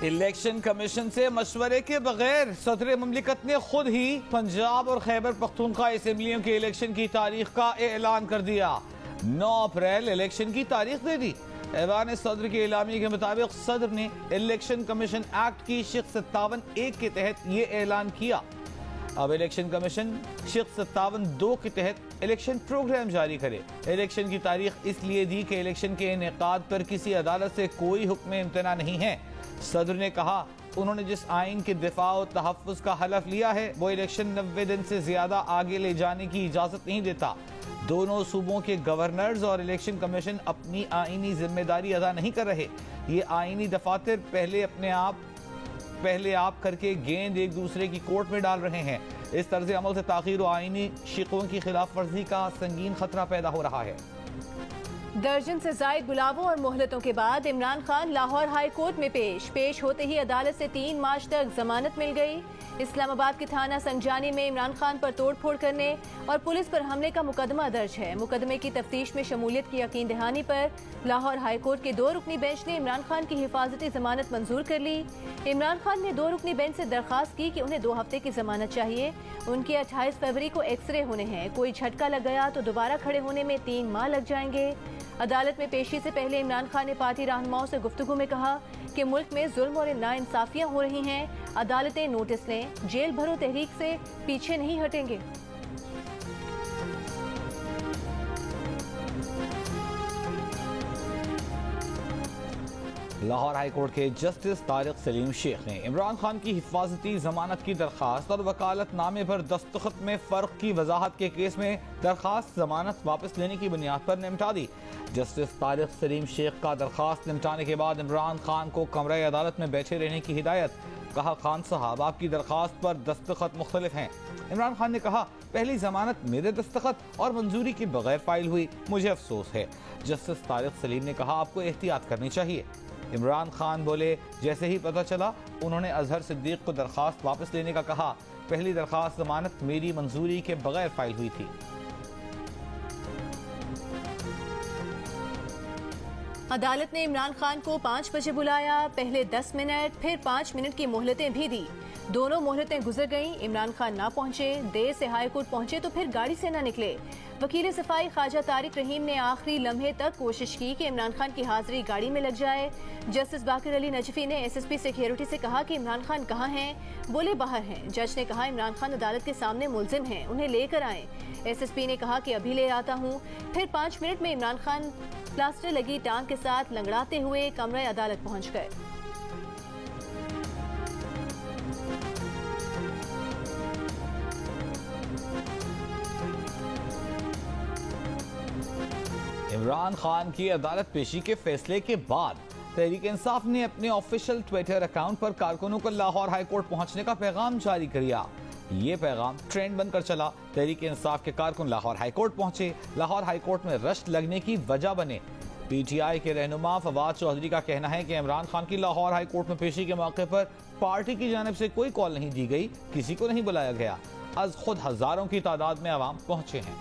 Election commission से मशवरे के बगैर सदर मुमलिकत ने खुद ही पंजाब और खैबर पख्तूनख्वा असेंबलियों के इलेक्शन की तारीख का ऐलान कर दिया। 9 अप्रैल इलेक्शन की तारीख दे दी। ऐवान सदर के एलामी के मुताबिक सदर ने इलेक्शन कमीशन एक्ट की शिक 57(1) के तहत ये ऐलान किया। अब इलेक्शन कमीशन शिक 57(2) के तहत इलेक्शन प्रोग्राम जारी करे। इलेक्शन की तारीख इसलिए दी कि इलेक्शन के इनेकाद पर किसी अदालत से कोई हुक्म इम्तना नहीं है। सदर ने कहा उन्होंने जिस आइन के दिफा और तहफ़्फ़ुज़ का हलफ लिया है वो इलेक्शन 90 दिन से ज्यादा आगे ले जाने की इजाजत नहीं देता। दोनों सूबों के गवर्नर्स और इलेक्शन कमीशन अपनी आइनी जिम्मेदारी अदा नहीं कर रहे। ये आइनी दफातर पहले आप करके गेंद एक दूसरे की कोर्ट में डाल रहे हैं। इस तर्ज अमल से ताख़ीर और आइनी शिकों की खिलाफ वर्जी का संगीन खतरा पैदा हो रहा है। दर्जन से जायद बुलावों और मोहलतों के बाद इमरान खान लाहौर हाई कोर्ट में पेश होते ही अदालत से 3 मार्च तक जमानत मिल गई। इस्लामाबाद के थाना संजानी में इमरान खान पर तोड़फोड़ करने और पुलिस पर हमले का मुकदमा दर्ज है। मुकदमे की तफ्तीश में शमूलियत की यकीन दहानी पर लाहौर हाई कोर्ट के 2 रुकनी बेंच ने इमरान खान की हिफाजती जमानत मंजूर कर ली। इमरान खान ने 2 रुकनी बेंच से दरखास्त की कि उन्हें 2 हफ्ते की जमानत चाहिए। उनके 28 फरवरी को एक्सरे होने हैं। कोई झटका लग गया तो दोबारा खड़े होने में 3 माह लग जाएंगे। अदालत में पेशी से पहले इमरान खान ने पार्टी रहनुमाओं से गुफ्तगू में कहा कि मुल्क में जुल्म और नाइंसाफियां हो रही हैं। अदालतें नोटिस लें, जेल भरो तहरीक से पीछे नहीं हटेंगे। लाहौर हाई कोर्ट के जस्टिस तारिक सलीम शेख ने इमरान खान की हिफाजती जमानत की दरखास्त और वकालतनामे पर दस्तखत में फर्क की वजाहत के केस में दरखास्त जमानत वापस लेने की बुनियाद पर निपटा दी। जस्टिस तारिक सलीम शेख का दरखास्त निपटाने के बाद इमरान खान को कमरे अदालत में बैठे रहने की हिदायत। कहा खान साहब आपकी दरखास्त पर दस्तखत मुख्तलिफ हैं। इमरान खान ने कहा पहली जमानत मेरे दस्तखत और मंजूरी के बगैर फाइल हुई, मुझे अफसोस है। जस्टिस तारिक सलीम ने कहा आपको एहतियात करनी चाहिए। इमरान खान बोले जैसे ही पता चला उन्होंने अजहर सिद्दीक को दरखास्त वापस लेने का कहा। पहली दरखास्त जमानत मेरी मंजूरी के बगैर फाइल हुई थी। अदालत ने इमरान खान को 5 बजे बुलाया। पहले 10 मिनट फिर 5 मिनट की मोहलतें भी दी। दोनों मोहलतें गुजर गईं। इमरान खान ना पहुंचे, देर से हाई कोर्ट पहुंचे तो फिर गाड़ी से ना निकले। वकील सफाई ख्वाजा तारिक रहीम ने आखिरी लम्हे तक कोशिश की कि इमरान खान की हाजिरी गाड़ी में लग जाए। जस्टिस बाकर अली नजफी ने SSP सिक्योरिटी से कहा कि इमरान खान कहाँ हैं? बोले बाहर हैं। जज ने कहा इमरान खान अदालत के सामने मुल्जिम हैं, उन्हें लेकर आए। SSP ने कहा कि अभी ले आता हूँ। फिर 5 मिनट में इमरान खान प्लास्टर लगी टांग के साथ लंगड़ाते हुए कमरे अदालत पहुंच गए। इमरान खान की अदालत पेशी के फैसले के बाद तहरीक इंसाफ ने अपने ऑफिशियल ट्विटर अकाउंट पर कारकुनों को लाहौर हाई कोर्ट पहुंचने का पैगाम जारी किया। ये पैगाम ट्रेंड बनकर चला। तहरीक इंसाफ के कारकुन लाहौर हाई कोर्ट पहुंचे, लाहौर हाई कोर्ट में रश लगने की वजह बने। PTI के रहनुमा फवाद चौधरी का कहना है कि इमरान खान की लाहौर हाई कोर्ट में पेशी के मौके पर पार्टी की जानिब से कोई कॉल नहीं दी गई, किसी को नहीं बुलाया गया। आज खुद हजारों की तादाद में अवाम पहुंचे हैं।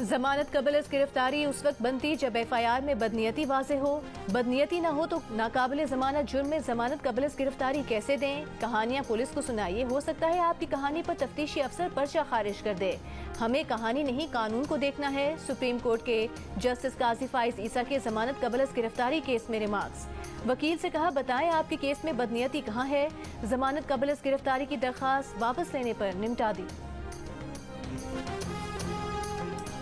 जमानत कबल गिरफ्तारी उस वक्त बनती जब FIR में बदनीयती वाज़ेह हो। बदनीयती ना हो तो नाकाबिल जमानत जुर्म में जमानत कबल गिरफ्तारी कैसे दें? कहानियां पुलिस को सुनाइए, हो सकता है आपकी कहानी पर तफ्तीशी अफसर पर्चा खारिज कर दे। हमें कहानी नहीं कानून को देखना है। सुप्रीम कोर्ट के जस्टिस काजी फाइज ईसा के जमानत कबल गिरफ्तारी केस में रिमार्क्स। वकील से कहा बताएं आपके केस में बदनीयती कहाँ है? जमानत कबल गिरफ्तारी की दरखास्त वापस लेने पर निपटा दी।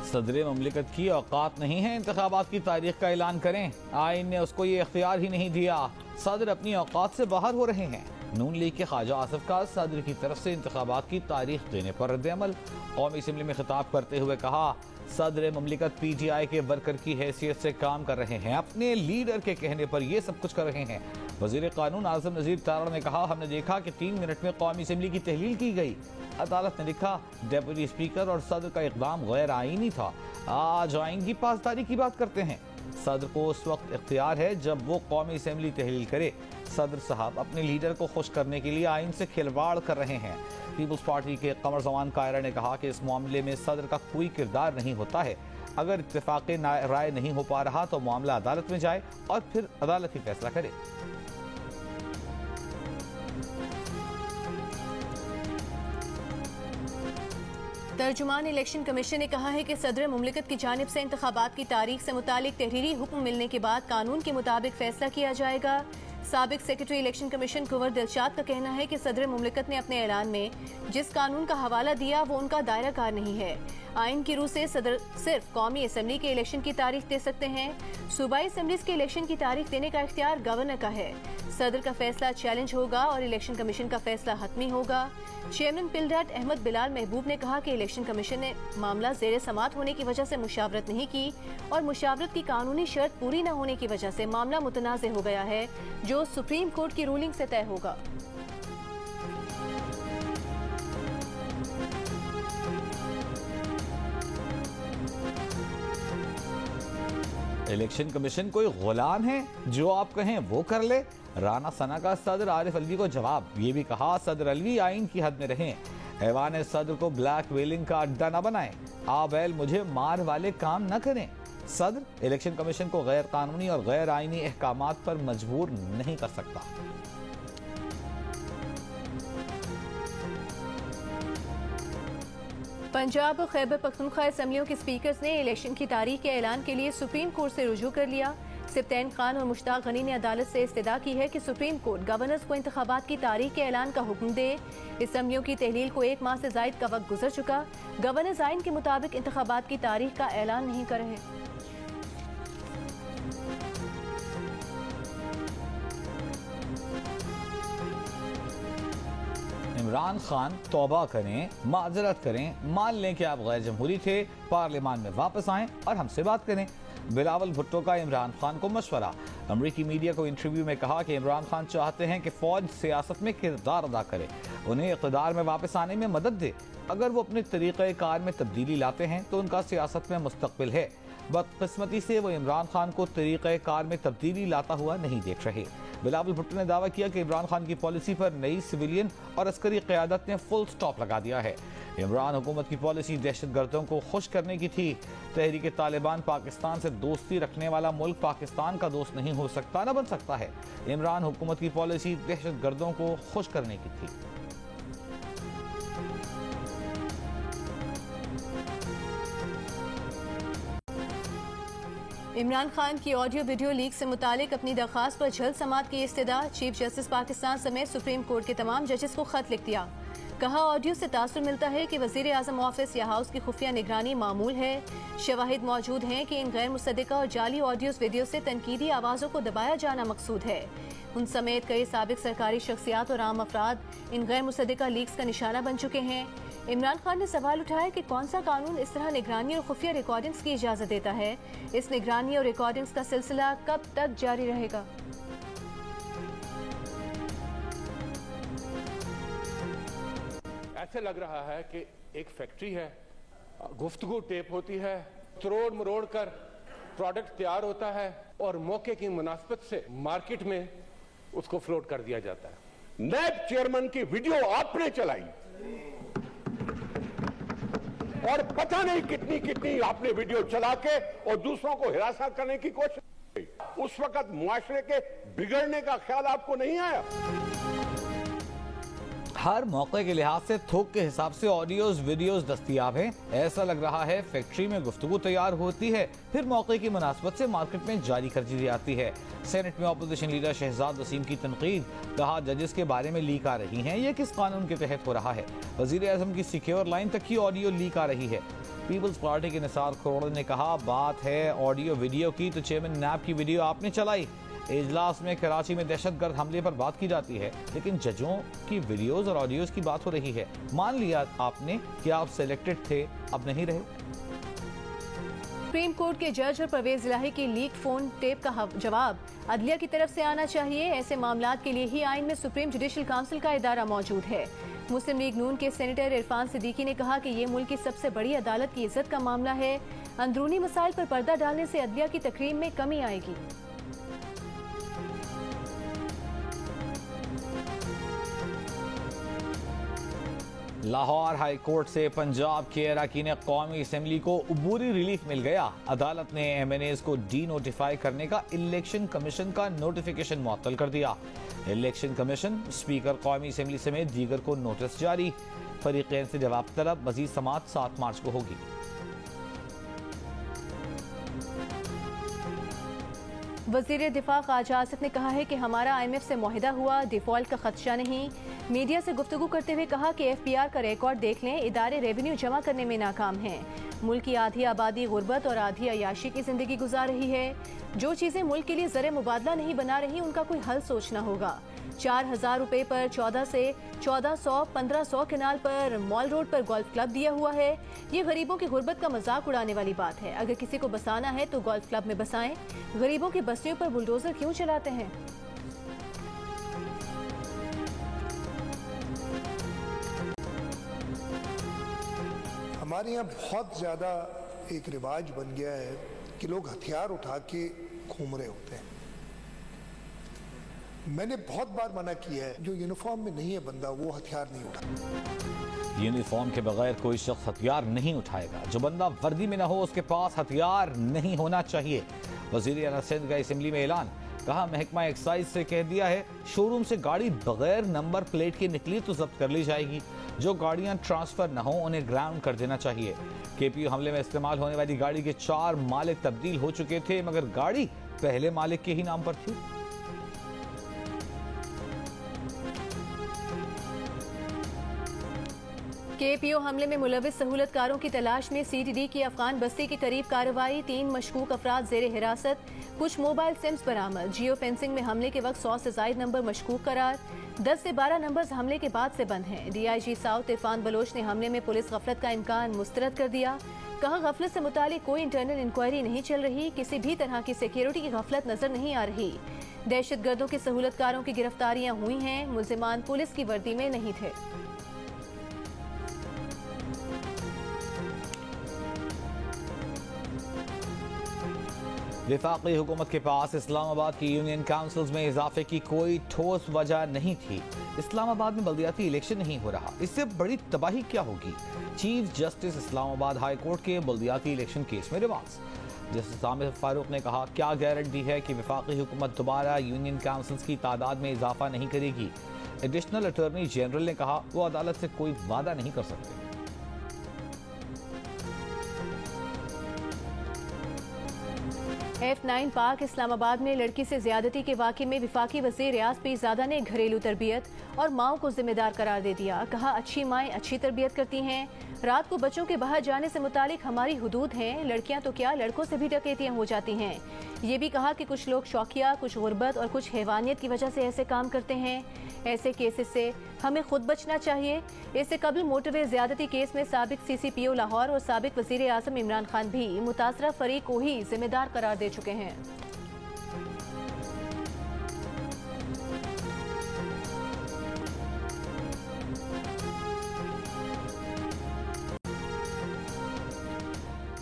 सदर मुमलिकत की औकात नहीं है इंतखाबात की तारीख का ऐलान करें। आइन ने उसको ये इख्तियार ही नहीं दिया। सदर अपनी औकात से बाहर हो रहे हैं। नून लीग के ख्वाजा आसिफ का सदर की तरफ से इंतखाबात की तारीख देने पर रद्द-ए-अमल। कौमी असेंबली में खिताब करते हुए कहा सदर मुमलिकत PTI के वर्कर की हैसियत से काम कर रहे हैं, अपने लीडर के कहने पर ये सब कुछ कर रहे हैं। वजीर कानून आजम नजीर तारा ने कहा हमने देखा कि 3 मिनट में कौमी असेंबली की तहलील की गई। अदालत ने लिखा डेप्यूटी स्पीकर और सदर का इकदाम गैर आईनी था। आज आइन की पासदारी की बात करते हैं। सदर को उस वक्त इख्तियार है जब वो कौमी असेंबली तहलील करे। सदर साहब अपने लीडर को खुश करने के लिए आइन से खिलवाड़ कर रहे हैं। पीपल्स पार्टी के कमर जमान कायरा ने कहा कि इस मामले में सदर का कोई किरदार नहीं होता है। अगर इत्तेफाक राय नहीं हो पा रहा तो मामला अदालत में जाए और फिर अदालत ही फैसला करे। तर्जुमान इलेक्शन कमीशन ने कहा है कि सदर मुमलिकत की जानिब से इंतखाबात की तारीख से मुतालिक तहरीरी हुक्म मिलने के बाद कानून के मुताबिक फैसला किया जाएगा। साबिक सेक्रेटरी इलेक्शन कमीशन कुंवर दिलशाद का कहना है कि सदर मुमलिकत ने अपने ऐलान में जिस कानून का हवाला दिया वो उनका दायरा कार नहीं है। आइन की रूह से सदर सिर्फ कौमी असम्बली के इलेक्शन की तारीख दे सकते हैं। सूबाई असम्बलीज के इलेक्शन की तारीख देने का इख्तियार गवर्नर का है। सदर का फैसला चैलेंज होगा और इलेक्शन कमीशन का फैसला हतमी होगा। चेयरमैन पिलडाट अहमद बिलाल महबूब ने कहा कि इलेक्शन कमीशन ने मामला जेर समात होने की वजह से मुशावरत नहीं की और मुशावरत की कानूनी शर्त पूरी न होने की वजह से मामला मुतनाज़ हो गया है, जो सुप्रीम कोर्ट की रूलिंग से तय होगा। इलेक्शन कमीशन कोई गुलाम है, जो आप कहें वो कर ले। राना सना का सदर आरिफ अलवी को जवाब, ये भी कहा सदर अलवी आइन की हद में रहें। ऐवान सदर को ब्लैक मेलिंग का अड्डा न बनाएं। आबैल मुझे मार वाले काम न करें। सदर इलेक्शन कमीशन को गैर कानूनी और गैर आईनी अहकामात पर मजबूर नहीं कर सकता। पंजाब और खैबर पख्तूनख्वा असम्बलियों के स्पीकर्स ने इलेक्शन की तारीख के ऐलान के लिए सुप्रीम कोर्ट से रुजू कर लिया। सिप्तैन खान और मुश्ताक गनी ने अदालत से इस्तदा की है कि सुप्रीम कोर्ट गवर्नर्स को इंतखाबात की तारीख के ऐलान का हुक्म दे। असम्बलियों की तहलील को 1 माह से जायद का वक्त गुजर चुका। गवर्नर्स आइन के मुताबिक इंतखाबात की तारीख का ऐलान नहीं कर रहे। इमरान खान तौबा करें, माजरत करें, मान लें कि आप गैर जमहूरी थे, पार्लियामान में वापस आएं और हमसे बात करें। बिलावल भुट्टो का इमरान खान को मशवरा। अमरीकी मीडिया को इंटरव्यू में कहा कि इमरान खान चाहते हैं कि फौज सियासत में किरदार अदा करे, उन्हें इक़्तिदार में वापस आने में मदद दे। अगर वो अपने तरीक़ेकार में तब्दीली लाते हैं तो उनका सियासत में मुस्तक़बिल है। बदकिस्मती से वो इमरान खान को तरीक़ेकार में तब्दीली लाता हुआ नहीं देख रहे। बिलावल भुट्टो ने दावा किया कि इमरान खान की पॉलिसी पर नई सिविलियन और अस्करी क़यादत ने फुल स्टॉप लगा दिया है। इमरान हुकूमत की पॉलिसी दहशतगर्दों को खुश करने की थी। तहरीक तालिबान पाकिस्तान से दोस्ती रखने वाला मुल्क पाकिस्तान का दोस्त नहीं हो सकता, न बन सकता है। इमरान हुकूमत की पॉलिसी दहशतगर्दों को खुश करने की थी। इमरान खान की ऑडियो वीडियो लीक से मुतालिक अपनी दरख्वास्त पर जल्द समाअत की इस्तदा। चीफ जस्टिस पाकिस्तान समेत सुप्रीम कोर्ट के तमाम जजेस को खत लिख दिया। कहा ऑडियो से तासुर मिलता है कि वजीर आजम ऑफिस या हाउस की खुफिया निगरानी मामूल है। शवाहिद मौजूद हैं कि इन गैर मुसद्दिका और जाली ऑडियोज वीडियो से तनकीदी आवाज़ों को दबाया जाना मकसूद है। उन समेत कई साबिक सरकारी शख्सियात और आम अफराद इन गैर मुसद्दिका लीक्स का निशाना बन चुके हैं। इमरान खान ने सवाल उठाया कि कौन सा कानून इस तरह निगरानी और खुफिया रिकॉर्डिंग्स की इजाज़त देता है। इस निगरानी और रिकॉर्डिंग्स का सिलसिला कब तक जारी रहेगा। ऐसे लग रहा है कि एक फैक्ट्री है, गुफ्तगू टेप होती है, तोड़ मरोड़ कर प्रोडक्ट तैयार होता है और मौके की मुनासिबत से मार्केट में उसको फ्लोट कर दिया जाता है। नैब चेयरमैन की वीडियो आपने चलाई और पता नहीं कितनी कितनी आपने वीडियो चला के और दूसरों को हिरासा करने की कोशिश की। उस वक्त मुआशरे के बिगड़ने का ख्याल आपको नहीं आया? हर मौके के लिहाज से थोक के हिसाब से ऑडियोज वीडियोज दस्तियाब हैं। ऐसा लग रहा है फैक्ट्री में गुफ्तगू तैयार होती है, फिर मौके की मुनासबत से मार्केट में जारी कर दी जाती है। सेनेट में अपोजिशन लीडर शहजाद वसीम की तनकीद। कहा जजेस के बारे में लीक आ रही हैं, ये किस कानून के तहत हो रहा है? वजीर आजम की सिक्योर लाइन तक की ऑडियो लीक आ रही है। पीपल्स पार्टी के निसार खरोड़ ने कहा बात है ऑडियो वीडियो की तो चेयरमैन नैब की वीडियो आपने चलाई। इजलास में कराची में दहशतगर्द हमले पर बात की जाती है, लेकिन जजों की वीडियोस और ऑडियोज की बात हो रही है। मान लिया आपने कि आप सिलेक्टेड थे, अब नहीं रहे। सुप्रीम कोर्ट के जज और परवेज इलाही की लीक फोन टेप का जवाब अदलिया की तरफ से आना चाहिए। ऐसे मामलात के लिए ही आइन में सुप्रीम जुडिशल काउंसिल का इदारा मौजूद है। मुस्लिम लीग नून के सेनेटर इरफान सिद्दीकी ने कहा कि ये मुल्क की सबसे बड़ी अदालत की इज्जत का मामला है। अंदरूनी मसाइल पर पर्दा डालने से अदलिया की तकरीम में कमी आएगी। लाहौर हाई कोर्ट से पंजाब के अरकान कौमी असम्बली को अबूरी रिलीफ मिल गया। अदालत ने MNAs को डी नोटिफाई करने का इलेक्शन कमीशन का नोटिफिकेशन मुअत्तल कर दिया। इलेक्शन कमीशन, स्पीकर कौमी असम्बली समेत दीगर को नोटिस जारी। फरीकैन से जवाब तलब। मजीद समाअत 7 मार्च को होगी। वज़ीर दिफा ख्वाजा आसिफ ने कहा है कि हमारा IMF से मुआहिदा हुआ, डिफॉल्ट का खदशा नहीं। मीडिया से गुफ्तगू करते हुए कहा कि FPR का रिकॉर्ड देख लें, इदारे रेवेन्यू जमा करने में नाकाम हैं। मुल्क की आधी आबादी गुर्बत और आधी अयाशी की जिंदगी गुजार रही है। जो चीज़ें मुल्क के लिए ज़र मुबादला नहीं बना रही, उनका कोई हल सोचना होगा। 4000 रुपए पर 14 से 1400, 1500 केनाल पर मॉल रोड पर गोल्फ क्लब दिया हुआ है। ये गरीबों की गुर्बत का मजाक उड़ाने वाली बात है। अगर किसी को बसाना है तो गोल्फ क्लब में बसाएं। गरीबों की बस्तियों पर बुलडोजर क्यों चलाते हैं? हमारे यहाँ बहुत ज़्यादा एक रिवाज बन गया है कि लोग हथियार उठा के घूम रहे होते हैं। मैंने बहुत बार मना किया है, जो यूनिफॉर्म में नहीं है बंदा वो हथियार नहीं उठाता। यूनिफॉर्म के बगैर कोई शख्स हथियार नहीं उठाएगा। जो बंदा वर्दी में न हो उसके पास हथियार नहीं होना चाहिए। वज़ीर आला सिंध का असम्बली में ऐलान। कहा, महकमा एक्साइज से कह दिया है, शोरूम से गाड़ी बगैर नंबर प्लेट के निकली तो जब्त कर ली जाएगी। जो गाड़ियां ट्रांसफर न हो उन्हें ग्राउंड कर देना चाहिए। KPU हमले में इस्तेमाल होने वाली गाड़ी के 4 मालिक तब्दील हो चुके थे, मगर गाड़ी पहले मालिक के ही नाम पर थी। KPO हमले में मुलविस सहूलतकारों की तलाश में CTD की अफगान बस्ती के करीब कार्रवाई। 3 मशकूक अफराद जेर हिरासत। कुछ मोबाइल सिम्स बरामद। जियो फेंसिंग में हमले के वक्त 100 से ज्यादा नंबर मशकूक करार। 10 से 12 नंबर हमले के बाद से बंद हैं। DIG साउथ इरफान बलोच ने हमले में पुलिस गफलत का इम्कान मुस्तरद कर दिया। कहा, गफलत से मुतालिक कोई इंटरनल इंक्वायरी नहीं चल रही, किसी भी तरह की सिक्योरिटी की गफलत नजर नहीं आ रही। दहशतगर्दों के सहूलतकारों की गिरफ्तारियां हुई हैं। मुल्जिमान पुलिस की वर्दी में नहीं थे। वफाकी हुकूमत के पास इस्लामाबाद की यूनियन काउंसिल्स में इजाफे की कोई ठोस वजह नहीं थी। इस्लामाबाद में बल्दियाती इलेक्शन नहीं हो रहा, इससे बड़ी तबाही क्या होगी? Chief justice Islamabad high court के बल्दियाती इलेक्शन केस में रिवाज। जस्टिस आमिर फारूक ने कहा, क्या गारंटी है कि वफाकी हुकूमत दोबारा यूनियन काउंसिल्स की तादाद में इजाफा नहीं करेगी? एडिशनल अटॉर्नी जनरल ने कहा, वो अदालत से कोई वादा नहीं कर सकते। F9 पार्क इस्लामाबाद में लड़की से ज्यादती के वाक़े में वफाकी वज़ीर रियाज पीरज़ादा ने घरेलू तरबियत और माओं को जिम्मेदार करार दे दिया। कहा, अच्छी माएँ अच्छी तरबियत करती हैं। रात को बच्चों के बाहर जाने से मुतालिक हमारी हुदूद हैं। लड़कियां तो क्या, लड़कों से भी डकैतियां हो जाती हैं। ये भी कहा कि कुछ लोग शौकिया, कुछ गुर्बत और कुछ हैवानियत की वजह से ऐसे काम करते हैं। ऐसे केसेस से हमें खुद बचना चाहिए। इससे कबल मोटरवे ज्यादती केस में साबिक CCPO लाहौर और साबिक वज़ीर आज़म इमरान खान भी मुतासरा फरीक को ही जिम्मेदार करार दे चुके हैं।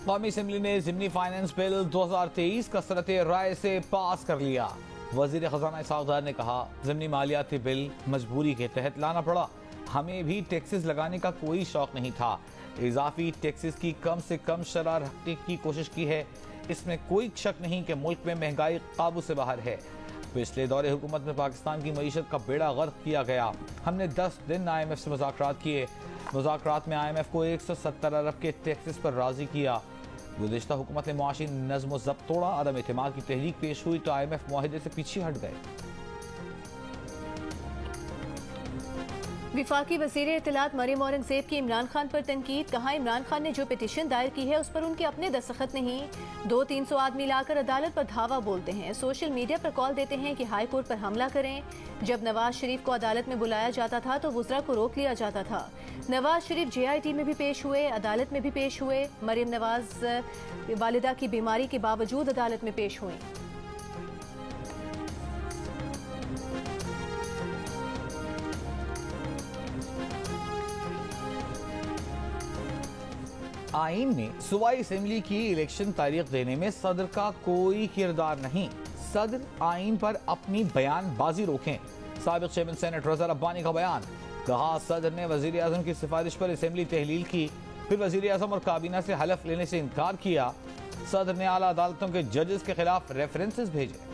कौमी असम्बली ने ज़िमनी फाइनेंस बिल 2023 कसरत राय से पास कर लिया। वज़ीर ख़जाना साउदार ने कहा, ज़िमनी मालियाती बिल मजबूरी के तहत लाना पड़ा। हमें भी टैक्सेस लगाने का कोई शौक नहीं था। इजाफी टैक्सेस की कम से कम शरह रखने की कोशिश की है। इसमें कोई शक नहीं कि मुल्क में महंगाई काबू से बाहर है। पिछले दौरे हुकूमत में पाकिस्तान की मईशत का बेड़ा गर्क किया गया। हमने 10 दिन IMF से मुज़ाकरात किए। मुज़ाकरात में IMF को 170 अरब के टैक्सेस पर राजी किया। गुज़िश्ता हुकूमत ने मुआशी नज़्म ज़ब्त तोड़ा। अदम एतमाद की तहरीक पेश हुई तो IMF मुआहिदे से पीछे हट गए। विफाकी वज़ीर इत्तलात मरियम औरंगज़ेब की इमरान खान पर तनकीद। कहा, इमरान खान ने जो पिटीशन दायर की है उस पर उनके अपने दस्तखत नहीं। 200-300 आदमी लाकर अदालत पर धावा बोलते हैं। सोशल मीडिया पर कॉल देते हैं कि हाई कोर्ट पर हमला करें। जब नवाज शरीफ को अदालत में बुलाया जाता था तो वुज़रा को रोक लिया जाता था। नवाज शरीफ JIT में भी पेश हुए, अदालत में भी पेश हुए। मरियम नवाज वालिदा की बीमारी के बावजूद अदालत में पेश हुई। आइन में सूबाई असम्बली की इलेक्शन तारीख देने में सदर का कोई किरदार नहीं। सदर आइन पर अपनी बयानबाजी रोकें। साबिक चेयरमैन सेनेट रज़ा रब्बानी का बयान। कहा सदर ने वजीर आजम की सिफारिश पर असेंबली तहलील की, फिर वजीर आजम और काबीना से हलफ लेने से इनकार किया। सदर ने आला अदालतों के जजेस के खिलाफ रेफरेंसेस भेजे।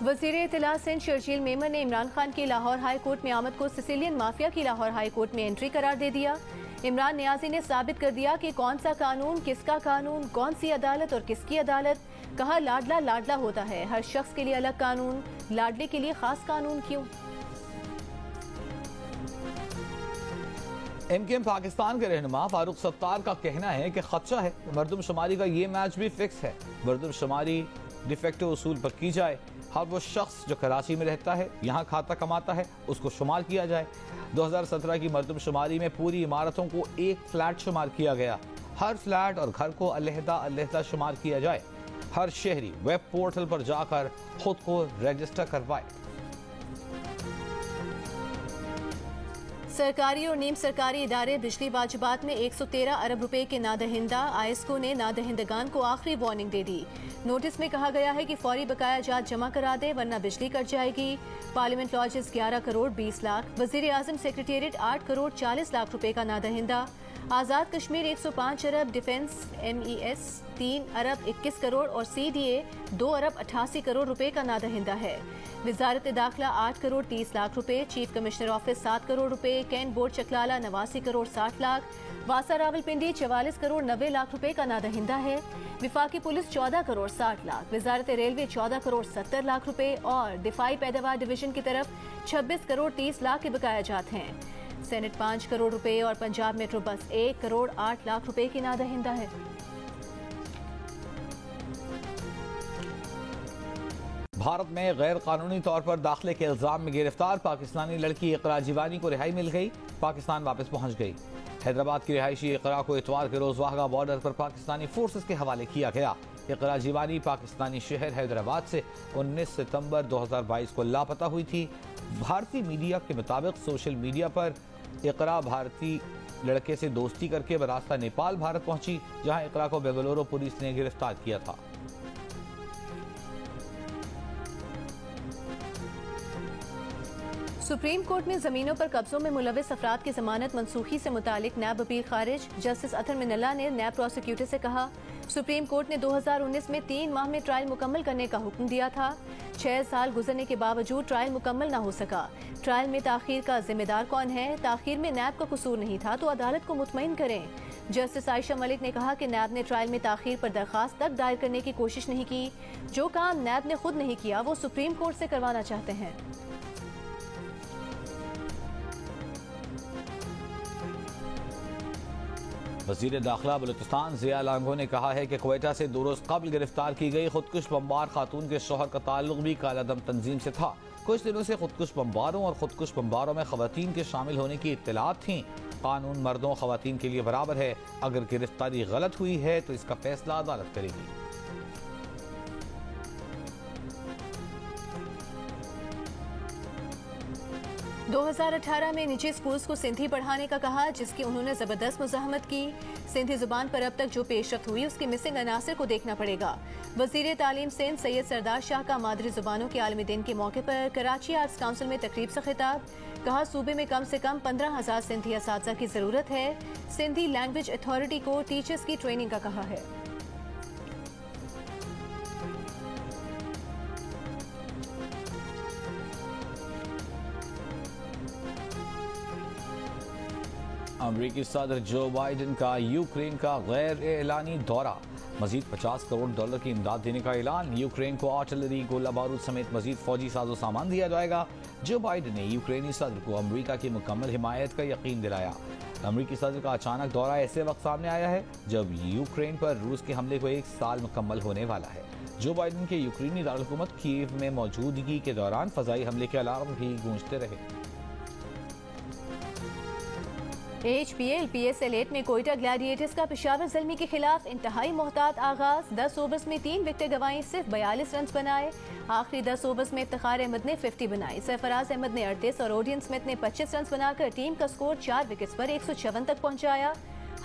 वज़ीर इत्तला सिंध शर्जील मेमन ने इमरान खान की लाहौर हाई कोर्ट में आमद को सिसिलियन माफिया की लाहौर हाई कोर्ट में एंट्री करार दे दिया। इमरान नियाजी ने साबित कर दिया कि कौन सा कानून किसका कानून, कौन सी अदालत और किसकी अदालत। कहा लाडला लाडला होता है, हर शख्स के लिए अलग कानून, लाडले के लिए खास कानून क्यों। एमकेएम पाकिस्तान के रहनुमा फारूक सत्तार का कहना है कि खदशा है मरदमशुमारी का ये मैच भी फिक्स है, मरदमशुमारी डिफेक्टिव उसूल पर की जाए। हर वो शख्स जो कराची में रहता है, यहाँ खाता कमाता है, उसको शुमार किया जाए। 2017 की मरदमशुमारी में पूरी इमारतों को एक फ्लैट शुमार किया गया। हर फ्लैट और घर को अलहदा अलहदा शुमार किया जाए। हर शहरी वेब पोर्टल पर जाकर खुद को रजिस्टर करवाए। सरकारी और नीम सरकारी इदारे बिजली वाजिबात में 113 अरब रुपए के नादहिंदा। आईएसको ने नादहिंदगान को आखिरी वार्निंग दे दी। नोटिस में कहा गया है कि फौरी बकाया जात जमा करा दे वरना बिजली कट जाएगी। Parliament lodges 11 crore 20 lakh. वजीर आजम सेक्रेटेरिएट 8 करोड़ 40 लाख रुपए का नादहिंदा। आज़ाद कश्मीर 105 अरब, डिफेंस MES 3 अरब 21 करोड़ और CDA 2 अरब 88 करोड़ रुपए का नादहिंदा है। वजारत दाखिला 8 करोड़ 30 लाख रुपए। चीफ कमिश्नर ऑफिस 7 करोड़ रुपए। Cantt board Chaklala 89 crore 60 lakh. वासा रावलपिंडी 44 करोड़ 90 लाख रुपए का नादहिंदा है। विफाकी पुलिस 14 करोड़ 60 लाख। वजारत रेलवे 14 करोड़ 70 लाख रुपए और दिफाई पैदावार डिवीजन की तरफ 26 करोड़ 30 लाख के बकाया जात हैं। सेनेट 5 करोड़ रुपए और पंजाब मेट्रो बस 1 करोड़ 8 लाख रुपए की नादहिंदा है। भारत में गैर कानूनी तौर पर दाखिले के इल्जाम में गिरफ्तार पाकिस्तानी लड़की इकरा जीवानी को रिहाई मिल गई। पाकिस्तान वापस पहुंच गई। हैदराबाद की रिहायशी इकरा को इतवार के रोज वाहगा बॉर्डर पर पाकिस्तानी फोर्सेस के हवाले किया गया। इकरा जीवानी पाकिस्तानी शहर हैदराबाद से 19 सितंबर 2022 को लापता हुई थी। भारतीय मीडिया के मुताबिक सोशल मीडिया पर इकरा भारतीय लड़के से दोस्ती करके बरास्ता नेपाल भारत पहुंची, जहां इकरा को बेंगलुरु पुलिस ने गिरफ्तार किया था। सुप्रीम कोर्ट में जमीनों पर कब्जों में मुलविस अफराद की जमानत मनसूखी से मुतालिक नैब अपील खारिज। जस्टिस अतर मिनल्ला ने नैब प्रोसिक्यूटर से कहा, सुप्रीम कोर्ट ने 2019 में 3 माह में ट्रायल मुकम्मल करने का हुक्म दिया था। 6 साल गुजरने के बावजूद ट्रायल मुकम्मल न हो सका। ट्रायल में ताखीर का जिम्मेदार कौन है? ताखीर में नैब का कसूर नहीं था तो अदालत को मुतमईन करें। जस्टिस आयशा मलिक ने कहा कि नैब ने ट्रायल में ताखीर पर दरखास्त तक दायर करने की कोशिश नहीं की। जो काम नैब ने खुद नहीं किया वो सुप्रीम कोर्ट से करवाना चाहते हैं। वज़ीर दाखिला बलूचिस्तान ज़िया लांगो ने कहा है कि क्वेटा से 2 रोज कबल गिरफ्तार की गई खुदकुश बमबार खातून के शौहर का ताल्लुक भी कालादम तंजीम से था। कुछ दिनों से खुदकुश बमबारों और खुदकुश बमबारों में खवातीन के शामिल होने की इत्तलात थीं। कानून मर्दों खवातीन के लिए बराबर है। अगर गिरफ्तारी गलत हुई है तो इसका फैसला अदालत करेगी। 2018 में निजी स्कूल्स को सिंधी पढ़ाने का कहा, जिसकी उन्होंने जबरदस्त मुज़ाहमत की। सिंधी जुबान पर अब तक जो पेशरफ्त हुई उसके मिसिंग अनासर को देखना पड़ेगा। वज़ीर तालीम सिंध सैयद सरदार शाह का मादरी जुबानों के आलमी दिन के मौके पर कराची आर्ट्स काउंसिल में तकरीब से खिताब। कहा, सूबे में कम से कम 15,000 सिंधी असातिज़ा की जरूरत है। सिंधी लैंग्वेज अथॉरिटी को टीचर्स की ट्रेनिंग का कहा है। अमरीकी सदर जो बाइडन का यूक्रेन का गैर एलानी दौरा। मजीद $50 करोड़ की इमदाद देने का ऐलान। यूक्रेन को आर्टिलरी, गोला बारूद समेत मजीद फौजी साजो सामान दिया जाएगा। जो बाइडन ने यूक्रेनी सदर को अमरीका की मुकम्मल हिमायत का यकीन दिलाया। अमरीकी सदर का अचानक दौरा ऐसे वक्त सामने आया है जब यूक्रेन पर रूस के हमले को 1 साल मुकम्मल होने वाला है। जो बाइडन के यूक्रेनी दारकूमत कीव में मौजूदगी के दौरान फजाई हमले के अलार्म भी गूंजते रहे। HPL PSL 8 में कोयटा ग्लैडिएटर्स का पेशावर ज़ल्मी के खिलाफ इंतहाई मोहतात आगाज। 10 ओवर्स में 3 विकेटें गंवाई, सिर्फ 42 रन बनाए। आखिरी 10 ओवर्स में इफ्तिखार अहमद ने 50 बनाई, सरफराज अहमद ने 38 और ओडियन स्मिथ ने 25 रन बनाकर टीम का स्कोर 4 विकेट्स पर 156 तक पहुंचाया।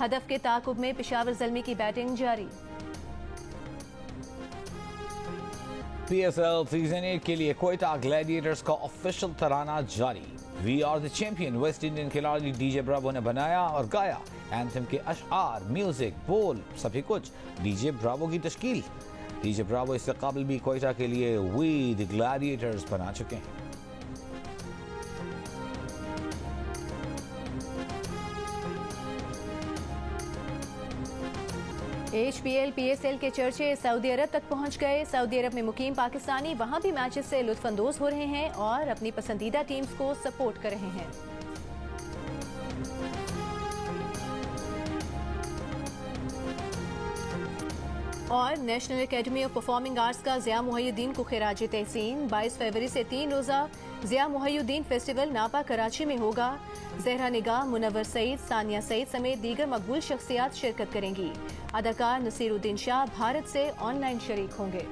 हदफ के ताकुब में पेशावर ज़ल्मी की बैटिंग जारी। PSL सीजन 8 के लिए कोयटा ग्लैडिएटर्स का ऑफिशियल तराना जारी। We are the champion West Indian खिलाड़ी डीजे ब्रावो ने बनाया और गाया। एंथम के अशआर, म्यूजिक, बोल सभी कुछ डीजे ब्रावो की तश्कील। डीजे ब्रावो इससे काबिल भी कोयटा के लिए वी द ग्लैडिएटर्स बना चुके हैं। HPL PSL के चर्चे सऊदी अरब तक पहुंच गए। सऊदी अरब में मुकीम पाकिस्तानी वहां भी मैचेस से लुत्फानंदोज हो रहे हैं और अपनी पसंदीदा टीम्स को सपोर्ट कर रहे हैं। और national academy of performing arts का ज़िया मुहय्यद्दीन को खिराज तहसीन। 22 फरवरी से 3 रोज़ा ज़िया मुहय्यद्दीन फेस्टिवल नापा कराची में होगा। ज़हरा निगाह, मुनव्वर सईद, सानिया सईद समेत दीगर मकबूल शख्सियात शिरकत करेंगी। अदाकार नसीरुद्दीन शाह भारत से ऑनलाइन शरीक होंगे।